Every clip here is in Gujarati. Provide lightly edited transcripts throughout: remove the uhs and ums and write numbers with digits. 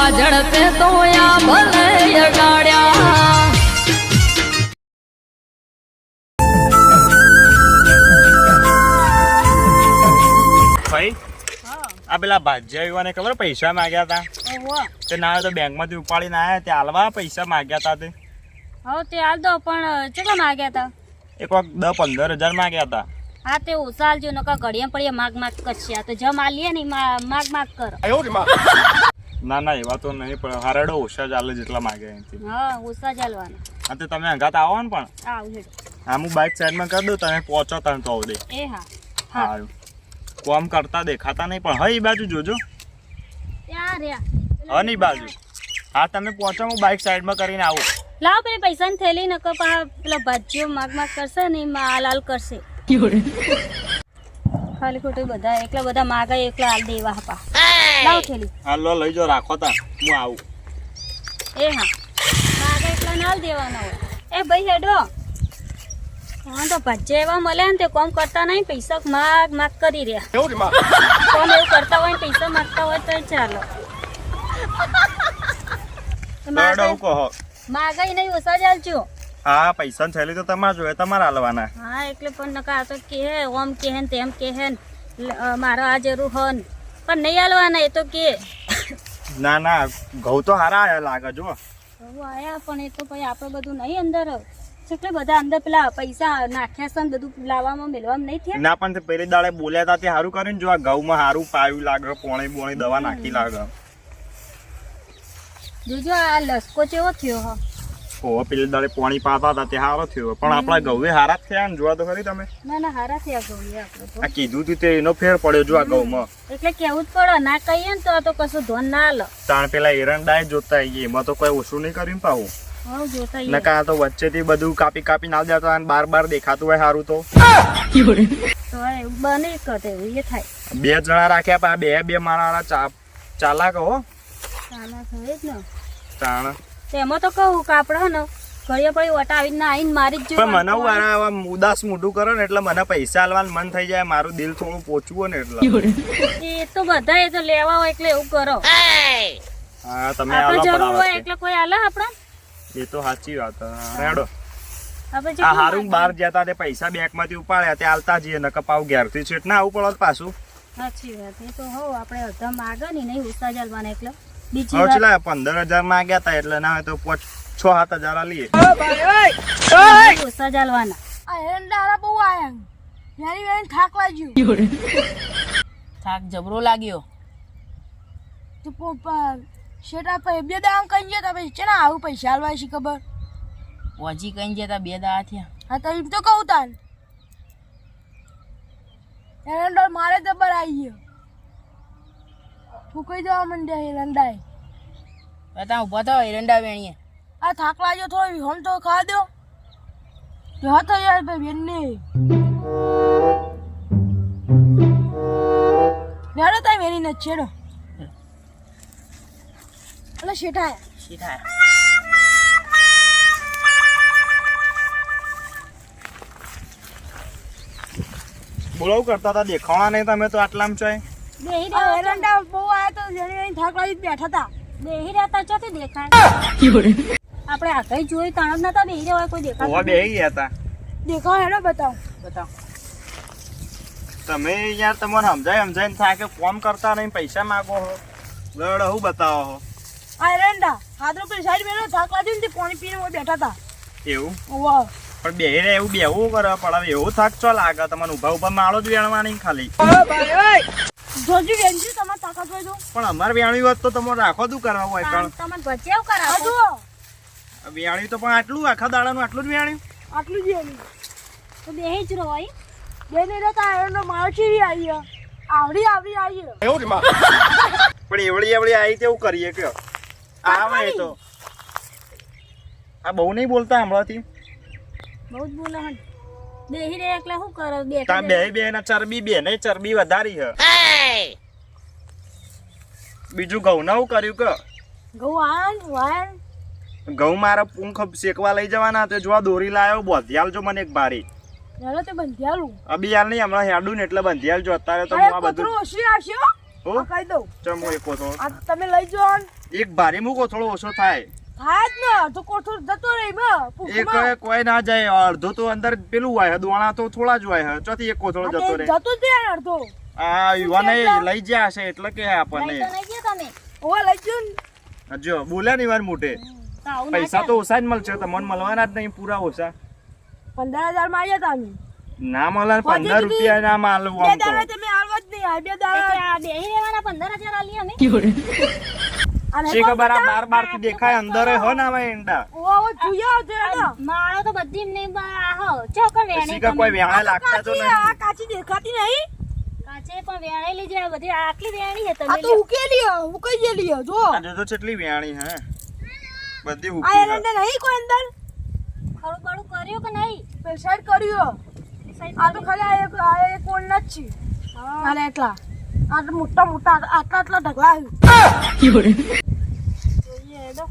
હવા ઝડપે તો આ ભલે અડાડ્યા ભાઈ આ પેલા ભાજ્યા યુવાને ખબર પૈસા માંગ્યા હતા તે ના તો બેંક માંથી ઉપાડીને આયા તે હાલવા પૈસા માંગ્યા હતા તે હવે તે હાલ દો પણ કેટલા માંગ્યા હતા એક વખત 10-15 હજાર માંગ્યા હતા હા તે ઓછા હાલજો નકા ઘડિયા પડીએ માગ કરશે આ તો જમ આલીએ ને માગ કર ના ના એવા તો નહીં પણ હારડો ઓછા ચાલે જેટલા માંગ્યા એનાથી હા ઓછા ચાલવાના હા તે તમે અંગાત આવો ને પણ આવ હેડ હા હું બાઇક સાઈડમાં કરી દઉં તમે પહોંચો તમે તો દે એ હા સારું કોમ કરતા દેખાતા નહીં પણ હા એ બાજુ જોજો ત્યાં રહ્યા હા ની બાજુ હા તમે પહોંચો હું બાઇક સાઈડમાં કરીને આવું લાવ પેલી પૈસાની થેલી નકર પા પેલા ભાજીઓ માગ કરશે ને હાલ કરશે ખાલી ખોટું બધા એકલા બધા માગા એકલા હાલ દેવા હપા લાવ થેલી હા લો લઈ જાઓ રાખો તા હું આવું એ હા માગા એકલા ના હાલ દેવાના હોય એ ભાઈ હેડો હા તો ભજ્જે એવા મળે ને તે કોમ કરતા નહીં પૈસા માગ કરી રહ્યા કોમ એવું કરતા હોય ને પૈસા માગતા હોય તો ચાલો માગાઈ નહીં ઓછા ચાલજો હા પૈસા ની થેલી તો તમારે જોઈએ તમારે હાલવાના હા એટલે પણ નકા આ તો કે ઓમ કે હે તેમ કે હે મારો આ જરૂર હન પણ નહીં હાલવાના એ તો કે ના ના ઘઉં તો હારા આયા લાગે જો આયા પણ એ તો પછી આપણે બધું નહીં અંદર એટલે બધા અંદર પેલા પૈસા નાખ્યા છે ને બધું લાવવામાં મેળવામાં નહીં થયા ના પણ પેલી દાડે બોલ્યા હતા તે સારું કરીને જો આ ઘઉંમાં સારું પાયું લાગે પોણી દવા નાખી લાગે જોજો આ લસકો કેવો થયો હો ઓહો પેલી દાડે પોણી પાતા હતા તે સારો થયો પણ આપણા ઘઉં હારા જ થયા ને જોવા તો ખરી તમે ના હારા થયા ગયું આપણે તો આ કીધું તું તે એનો ફેર પડ્યો જો આ ઘઉંમાં એટલે કેવું જ પડે ના કહીએ ને તો કશું ધોન ના લો તાણ પેલા એરંડાય જોતા આવીએ એમાં તો કોઈ ઓછું નહીં કર્યું પાવું હા જોતા નકા તો વચ્ચેથી બધું કાપી ના દેતા અને બાર દેખાતું હોય સારું તો એવું બને કતે એવું એ થાય 2 જણા રાખ્યા પા બે મારા ચાલાક હો ચાલા થાય જ ને તાણ તેમાં તો કહું કાપડા ને ઘડિયા પડી વટાવીને ના આવીને મારી જ પણ મને આવા ઉદાસ મોઢું કરો ને એટલે મને પૈસા આલવાનું મન થઈ જાય મારું દિલ થોડું પોચવું ને એટલે એ તો બધા એ તો લેવા હોય એટલે એવું કરો હા તમે આપણે જરૂર હોય એટલે કોઈ આલે આપણા એ તો સાચી વાત રેડો આપણે આ હારું બાર જતા તે પૈસા બેંક માંથી ઉપાડ્યા તે આલતા જઈએ ન કપાવ ઘેરથી છેટ ના આવું પડે પાછું સાચી વાત એ તો હો આપણે અડધા માગે નહીં ઉસા ચાલવાના એટલે બીજી હવે વાત 15,000 માંગ્યા હતા એટલે ના હોય તો 6-7 હજાર લઈએ ઉસા ચાલવાના આ એરંડા બહુ આયા યારી વેન થાક લાગ્યો થાક જબરો લાગ્યો તો પોપર શેટા પે બે દામ કઈ ગયા તા ચેના આવું પૈસા આલવા છે ખબર ઓજી કઈ જતા 2 દા થયા હા તો એમ તો કહું તાન એરંડા મારે જબર આવી ગયો ફૂકાઈ જવા માંડ્યા એરંડાએ બતા ઉભા થો એરંડા વેણીએ આ થાક લાગ્યો થોડો વિહમ તો ખા દો જો તો યાર ભાઈ બેન ને નેડો તાઈ વેની ન છેડો અલા શેઠા સીધા બોલાવ કરતા હતા દેખાણા નહીં તમે તો આટલામાં છો બેહી આ રહ્યા એરંડા બહુ આયા તો જેની વેની થાક લાગી બેઠા હતા બેહી રહેતા ચોથી દેખાય આપણે આગળ જોઈ તાણ જ નતા બેહી રહ્યા કોઈ ઓવા દેખાતું બેહી ગયા હતા દેખાવ હેડો બતાવ બતાવ તમે યાર તમને સમજાઈને થાય કે ફોન કરતા નહીં પૈસા માંગો હો લડો હું બતાવો હો આ એરંડા હાથરો પેલી સાઈડ બેઠો થાક લાગ્યો ને તે પાણી પીને ઓય બેઠા હતા એવું વાહ પણ બેહી રહે એવું બેહવું કરે પણ એવું થાક ચો લાગે તમને ઉભા માળો જ વેણવાની ખાલી જોજી વેનજી તમાર તાકાત હોય તો પણ અમારે વેણવી હોત તો તમે રાખો દું કરવા હોય પણ તમને ભજ્યાવ કરાવો હજુ વેણ્યું તો પણ આટલું આખા દાડાનું આટલું જ વેણ્યું આટલું જ એની તો બેહી જ રહો બેને રહેતા એરંડો મારો ચીરી આવી આવડી આવી પણ એવડી આવી તેવું કરીએ કે આવે એ તો આ બહુ નહીં બોલતા હમણાંથી બહુ જ બોલે હન બેહી રે એકલા શું કરો તા બે ના ચરબી વધારી હે બીજું ઘઉં ના કર્યું કે ગવાન વાન ઘઉં મારા પૂંખ શેકવા લઈ જવાના તે જોવા દોરી લાવ્યો બોધિયાલ જો મને એક બારી ચાલો તે બંધિયાલું અબી યાર નહીં હમણાં હેડું ને એટલે બંધિયાલ જો અત્યારે તો અરે હું આ બધું કતરો ઓછી આવશે હો આ કહી દઉં ચમ હું એક કોથળો આ તમે લઈ જાઓ ને. એક ભારે હું કોથળો ઓછો થાય થાય જ ને તો કોઠો જતો રહી એક કોઈ ના જાય અડધો તો અંદર પેલું હોય દોણા તો થોડા જ હોય ચોથી એક કોથળો જતો રહે જતો જ યાર અડધો. આ યુવાને લઈ ગયા હશે એટલે કે આપણને લઈ તો નહીં ગયા તમે ઓવા લઈ જાઓ ને. જો બોલ્યા ની વાર મોટે તો આવું ના પૈસા તો ઓછા જ મળશે તમને મળવાના જ નહીં પૂરા ઓછા 15,000 માં આવ્યા તા અમે. ના મળે 15 રૂપિયા ના માલ બે દાડા તમે આવવા જ નહીં. આ બે દાડા બેહી રહેવાના 15,000 આલી અમે અને શી ખબર આ બાર થી દેખાય અંદર હો ના આવે એંડા ઓવા જોયા આવજો એનો. માળો તો બધી એમને આહો ચોકર વેણી શી ખબર કોઈ વેણા લાગતા તો કાચી નહીં આ કાચી દેખાતી નહીં. કાચે પણ વેણેલી છે બધી આટલી વેણી છે આ તમે તો ઉકેલી ઉકઈ ગયેલી જો. આ જો તો કેટલી વેણી હે બધી આ ઉકી એરંડા નહીં કોઈ અંદર ખરું બડું કર્યું કે નહીં પેલ સાઈડ કર્યું. આ તો ખાલી આ એક કોણ જ છે. અને એટલા આ તો મોટા મોટા આટલા ઢગલા જોઈએ એનો.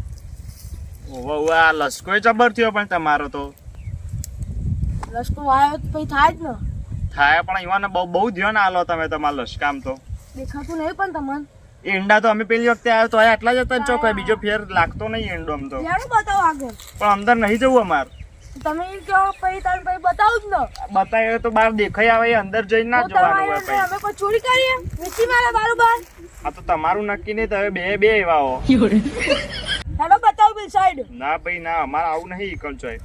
ઓહો આ લસકોય જબર થયો પણ તમારો તો લસકો આવ્યો તો પછી થાય જ ને. થાય પણ ઈવાને બહુ ધ્યાન આલો તમે તમારા લસકામ તો દેખાતું નહીં પણ તમને. ઈંડા તો અમે પેલી વખતે આવ્યો તો આટલા જ હતા ને ચોક બીજો ફેર લાગતો નહીં ઈંડો આમ તો યાર બતાવો આગળ. પણ અંદર નહીં જવું અમાર તમે એમ કહો પછી તમે પછી બતાવું જ ને. બતાવ્યો તો બહાર દેખાઈ આવે એ અંદર જઈને ના તો જોવાનું તમારે હોય પછી અમે કોઈ ચોરી કરીએ વેચી મારે બારોબાર. આ તો તમારું નક્કી નહીં તમે બે એવા હો હેલો બતાવો પેલ સાઈડ. ના ભાઈ ના અમારે આવું નહીં ઈકલ ચોય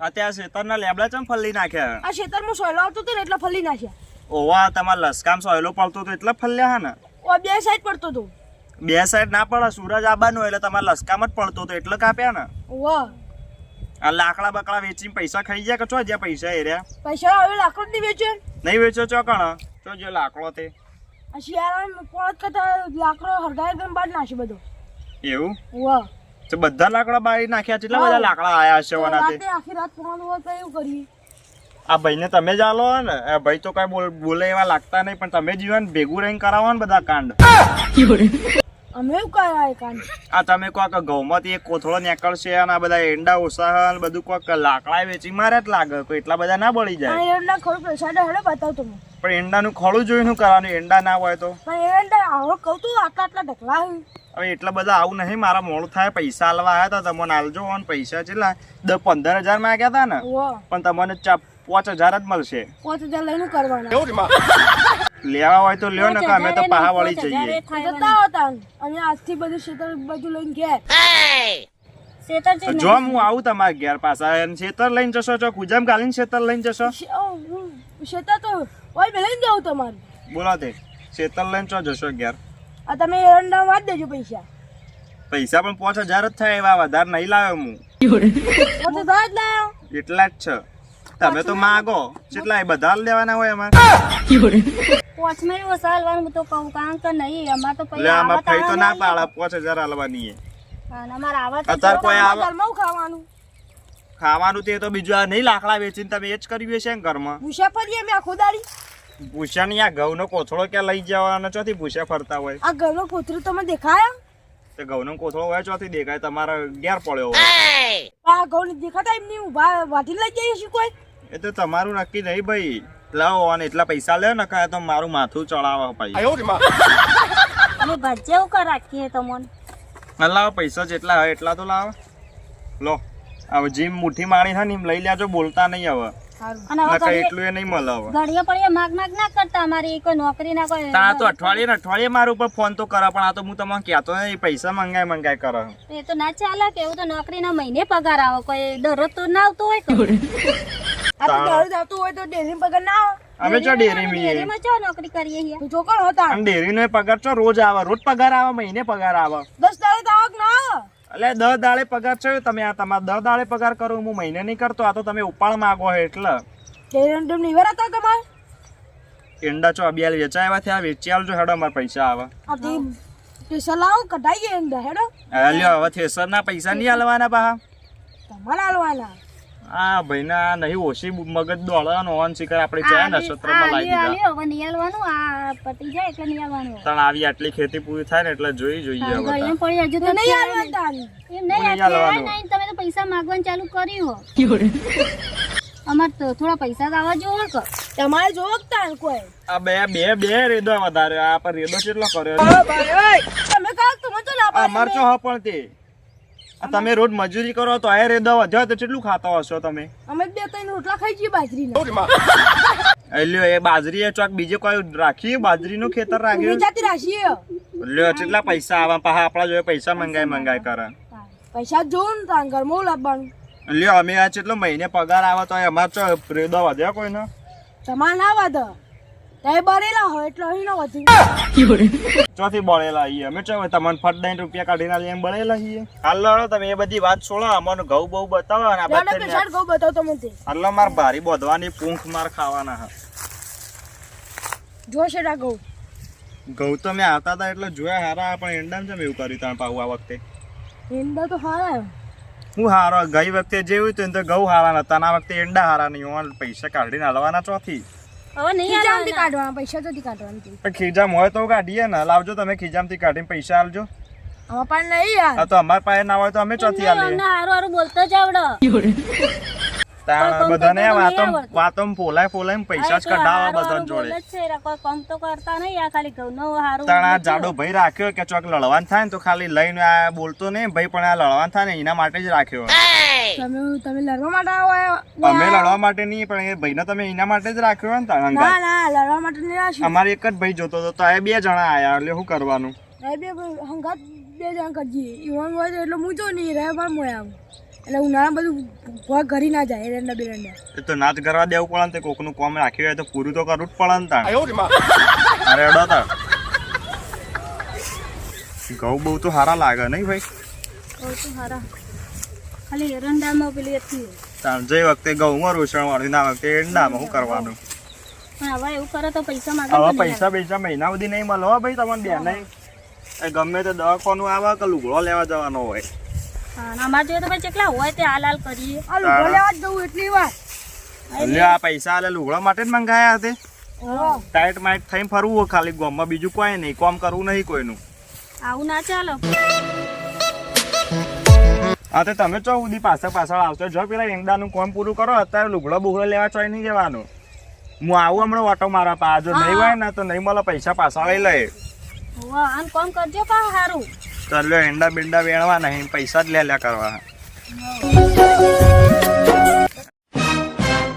અત્યારે શેતરના લેબડા ચમ ફલ્લી નાખ્યા આ ખેતરમાં સોયલો આવતો હતો ને એટલે ફલી નાખ્યા. ઓવા તમારા લસકામ સોયલો પડતો તો એટલે ફલ્યા હા ને ઓ બે સાઈડ પડતો હતો. બે સાઈડ ના પડે સૂરજ આબાનો એટલે તમારા લસકામ જ પડતો તો એટલે કાપ્યા ને વાહ આ લાકડા બકડા વેચીને પૈસા ખાઈ ગયા કે ચો જ્યાં પૈસા એ રહ્યા પૈસા હવે લાકડું નહીં વેચે. નહીં વેચો ચો કણ ચો જે લાકડો તે આ શિયાળામાં પોળત કરતા લાકડો હરગાય ગમ બાદ નાખી બધો. એવું વાહ તો બધા લાકડા બારી નાખ્યા કેટલા બધા લાકડા આયા હશે વના તે રાતે આખી રાત પોળત હોય તો એવું કરીએ. આ ભાઈને તમે જ આલો ને એ ભાઈ તો કઈ બોલે એવા લાગતા નહીં પણ તમે જીવન ભેગું રહીને કરાવો ને બધા કાંડ અમે એવું કરાય કાન. આ તમે કોક ઘઉંમાંથી એક કોથળો નીકળશે અને આ બધા એંડા ઓછા ને બધું કોક લાકડા વેચી મારે જ લાગે કોઈ એટલા બધા ના બળી જાય પણ એરંડા ખરું પ્રસાદ હેડો બતાવ તમે. પણ એંડાનું ખોળું જોઈને શું કરવાનું એંડા ના હોય તો પણ એરંડા આવો કહું તું આટલા ઢકલા હોય. હવે એટલા બધા આવું નહીં મારા મોડું થાય પૈસા આલવા આવ્યા હતા તમને આલજો અને પૈસા કેટલા 15,000 માંગ્યા હતા ને વાહ પણ તમને 5,000 જ મળશે 5,000 લઈને કરવાના. લેવા હોય તો લ્યો ને કે અમે તો પાહા વળી જઈએ જતા હતા અને આજથી બધું શેતર બધું લઈને ગયા. શેતર છે તો જો હું આવું તમારા ઘેર પાછા અને ખેતર લઈને જશો છો કુજામ ગાલીને ખેતર લઈને જશો શેતર તો ઓય મેં લઈને જાઉં તમારે. બોલો તે ખેતર લઈને ચો જશો ઘેર આ તમે એરંડા વાંચ દેજો પૈસા. પૈસા પણ 5,000 જ થાય એવા વધારે નહીં લાવ્યો હું 5,000 જ લાયો. એટલા જ છે તમે તો માગો કેટલા એ બધા લેવાના હોય અમારે પોચમેલ વસાલવાનું તો કહું કારણ કે નહીં અમાર તો એટલે આમાં ફઈ તો ના પાડે 5,000 આલવાની અમાર આવા તો અત્યારે કોઈ આવે ઘરમાં ખાવાનું ખાવાનું તે તો બીજું આ નહીં લાકડા વેચીને તમે એ જ કર્યું છે ને ઘરમાં ભૂસા ફરીએ અમે આખો દાડી. ભૂસા ની આ ઘઉંનો કોથળો ક્યાં લઈ જવાનો ચોથી ભૂસા ફરતા હોય આ ઘરનો કોથળો તમે દેખાયા. તે ઘઉંનો કોથળો હોય ચોથી દેખાય તમારા ઘેર પડ્યો હોય આ ઘઉં દેખાતા એમની ઊભા વાટી લઈ જઈએ છીએ કોઈ. એ તો તમારું નક્કી નહીં ભાઈ લાવો અને એટલા પૈસા લે ને કાંઈ તો મારું માથું ચડાવો ભાઈ અમે ભજ્જે એવું કર રાખીએ તમને લાવો પૈસા જેટલા હોય એટલા તો લાવો લો હવે જીમ મુઠ્ઠી મારી છે ને એમ લઈ લેજો બોલતા નહીં હવે અને હવે કઈ એટલું એ નહીં મળે હવે ઘડીએ પડીએ માગ માગ ના કરતા અમારી કોઈ નોકરી ના કોઈ આ તો અઠવાડિયે મારા ઉપર ફોન તો કરે પણ આ તો હું તમને કહેતો નહીં પૈસા મંગાય કરે એ તો ના ચાલે કે એવું તો નોકરીના મહિને પગાર આવે કોઈ દરરોજ તો ના આવતો હોય કે આ તો દરરોજ આવતું હોય તો ડેરી પગાર ના આવે. અમે ચો ડેરી મીએ ડેરીમાં ચો નોકરી કરીએ છીએ તો ચોકડ હોતા અને ડેરી નો પગાર ચો રોજ આવે રોજ પગાર આવે મહિને પગાર આવે 10 દાડે તો આવક ના આવે. એટલે 10 દાડે પગાર છે તમે આ તમારા 10 દાડે પગાર કરો હું મહિને નહીં કરતો આ તો તમે ઉપાડ માંગો એટલે ડેરી નિવર હતા તમારે. એંડા ચો અબિયાલ વેચાય એવા થયા વેચી આલજો હેડો અમારા પૈસા આવે આ તે પૈસા લાવો કઢાઈએ અંદર હેડો લ્યો હવે થેસર ના પૈસા નહીં આલવાના પાહા તમારે હાલવાના. આ ભાઈના નહીં ઓછી મગજ દોડવાનો ઓન શિખર આપણે ચા નક્ષત્રમાં લાવી દીધા હવે નિયાલવાનું આ પતી જાય એટલે નિયાલવાનું તણ આવી આટલી ખેતી પૂરી થાય ને એટલે જોઈએ હવે ઘડીએ પડી હજુ તો નહીં હાલવાના. એમ નહીં નહીં તમે તો પૈસા માંગવાનું ચાલુ કર્યું હો અમાર તો થોડા પૈસા આવવા જોવો કે તમારે જોવો કે તાન કોઈ આ બે રેદો વધારે આ પર રેદો કેટલો કર્યો તમે કાક તમે તો ના અમાર ચો હ પણ તે આ તમે રોજ મજૂરી કરો તો આ રેદો વધ્યો તો કેટલું ખાતા હશો તમે અમે બે ત્રણ રોટલા ખાઈ જઈએ બાજરીના લ્યો એ બાજરી એ ચોક બીજે કોઈ રાખી બાજરીનું ખેતર રાખ્યું વેચાતી રાશીએ લ્યો કેટલા પૈસા આવા પાછા આપણા જોડે પૈસા મંગાય કરે પૈસા જોઉં ને તાન ઘરમાં લાવવાનું લ્યો અમે આ કેટલો મહિને પગાર આવે તો અમાર ચો રેદો વધ્યા કોઈ ને તમારે ના વાદ તે બરેલા હોય એટલે અહીં ના વધી ચોથી બળેલા છીએ અમે ચો તમને ફટ દઈને રૂપિયા કાઢીને આલીએ એમ બળેલા છીએ હાલ લડો તમે એ બધી વાત છોડો અમને ઘઉં બહુ બતાવો અને આ લેડો બધે પેશાડ ગો બતાવ તમને તે હાલો માર ભારી બોધવાની પૂંખ માર ખાવાના હા જો છે ગો ઘઉં તો મેં આવતા હતા એટલે જોયા હારા પણ એંડામ છે એવું કર્યું તમે પાછું આ વખતે એંડા તો હારા હું હારો ગઈ વખતે જેવું હતું ને તો ઘઉં હારા નતા આ વખતે એંડા હારા નહીં હોય પૈસા કાઢીને હલવાના ચોથી હવે નહીં ખીજામથી કાઢવાના પૈસા તો કાઢવાના તે પણ ખીજામ હોય તો કાઢીએ ને લાવજો તમે ખીજામથી કાઢીને પૈસા આલજો અમાર પાસે નહીં યાર આ તો અમાર પાસે ના હોય તો અમે ચોથી આલીએ અમને હારું હારું બોલતો જ આવડે બધાને વાતો ફોલાય પૈસા જ કઢાવા બધા જોડે કોઈ કામ તો કરતા નહીં આ ખાલી ઘઉંનો હારું તાણા જાડો ભાઈ રાખ્યો કે ચોક લડવાન થાય ને તો ખાલી લઈને આ બોલતો નહીં ભાઈ પણ આ લડવાન થાય ને એના માટે જ રાખ્યો તમે લડવા માટે આવો અમે લડવા માટે નહીં પણ એ ભાઈને તમે એના માટે જ રાખ્યો ને તાણા ના ના લડવા માટે નહીં રાખ્યું અમારે એક જ ભાઈ જોતો હતો તો એ 2 જણા આયા એટલે શું કરવાનું એ બે હંગાત 2 જણ કરજી ઈવન હોય તો એટલે હું તો નહીં રહે પણ મોય આવું એટલે ઉનાળા બધું ભોગ ઘરી ના જાય એરંડા બેરંડા એ તો નાચ કરવા દેવું પડે ને તે કોકનું કામ રાખ્યું હોય તો પૂરું તો કરવું જ પડે ને તાણ અરે એડો તાણ ઘઉં બહુ તો સારા લાગે નહીં ભાઈ તો હારા ખાલી એરંડામાં પેલી હતી તાણ જે વખતે ઘઉંમાં રોષણ વાળું ના વખતે એંડામાં શું કરવાનું પણ હવે એવું કરે તો પૈસા હવે માંગે પૈસા મહિના સુધી નહીં મળે હો ભાઈ તમને બે નહીં એ ગમે તે દવાખાનું આવે કે લુગડો લેવા જવાનો હોય અમારે જોઈએ તો ભાઈ કેટલા હોય તે હાલ કરીએ આ લુગડો લેવા જ જવું એટલી વાર એટલે આ પૈસા આલે લુગડા માટે જ મંગાયા હતે ટાઈટ માઈટ થઈને ફરવું હોય ખાલી ગામમાં બીજું કોઈ નહીં કામ કરવું નહીં કોઈનું આવું ના ચાલો હા તો તમે ચો સુધી પાછળ આવશો જો પેલા ઈંડાનું કામ પૂરું કરો અત્યારે લુગડો બુગડો લેવા ચોય નહીં જવાનું હું આવું હમણાં ઓટો મારા પા જો નહીં હોય ને તો નહીં મળે પૈસા પાછા લઈ લે આમ કામ કરજો પા સારું ચાલો ઈંડા બિંડા વેણવા નહીં પૈસા જ લે કરવા